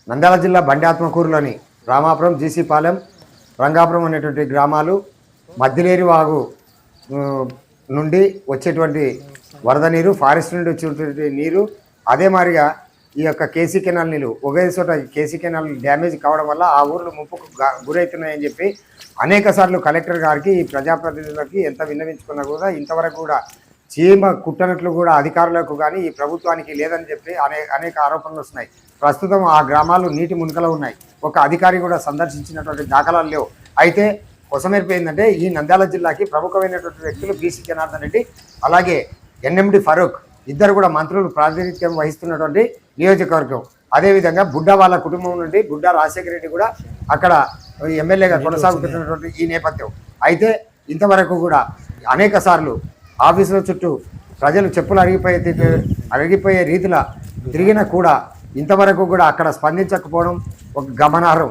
నంద్యాల జిల్లా బండి ఆత్మకూరులోని రామాపురం, జీసీపాలెం, రంగాపురం అనేటువంటి గ్రామాలు మధ్యలేరు వాగు నుండి వచ్చేటువంటి వరద నీరు, ఫారెస్ట్ నుండి వచ్చేటువంటి నీరు, అదే మాదిరిగా ఈ యొక్క కేసీ కెనాల్ నీళ్ళు ఒకే చోట కేసీ కెనాల్ డ్యామేజ్ కావడం వల్ల ఆ ఊర్లు ముప్పుకు గురవుతున్నాయని చెప్పి అనేక సార్లు కలెక్టర్ గారికి, ఈ ప్రజాప్రతినిధులకి ఎంత విన్నవించుకున్నా కూడా ఇంతవరకు కూడా చీమ కుట్టనట్లు కూడా అధికారులకు కానీ ఈ ప్రభుత్వానికి లేదని చెప్పి అనేక ఆరోపణలు వస్తున్నాయి. ప్రస్తుతం ఆ గ్రామాలు నీటి మునికలో ఉన్నాయి. ఒక అధికారి కూడా సందర్శించినటువంటి దాఖలాలు లేవు. అయితే కొసమేరిపోయిందంటే ఈ నంద్యాల జిల్లాకి ప్రముఖమైనటువంటి వ్యక్తులు బీసీ జనార్దన్ రెడ్డి, అలాగే ఎన్ఎండి ఫరూక్ ఇద్దరు కూడా మంత్రులు ప్రాతినిధ్యం వహిస్తున్నటువంటి నియోజకవర్గం. అదేవిధంగా బుడ్డా వాళ్ళ కుటుంబం నుండి బుడ్డా రాజశేఖర రెడ్డి కూడా అక్కడ ఎమ్మెల్యేగా కొనసాగుతున్నటువంటి ఈ నేపథ్యం. అయితే ఇంతవరకు కూడా అనేక సార్లు ఆఫీసుల చుట్టూ ప్రజలు చెప్పులు అరిగిపోయే రీతిలో తిరిగినా కూడా ఇంతవరకు కూడా అక్కడ స్పందించకపోవడం ఒక గమనార్హం.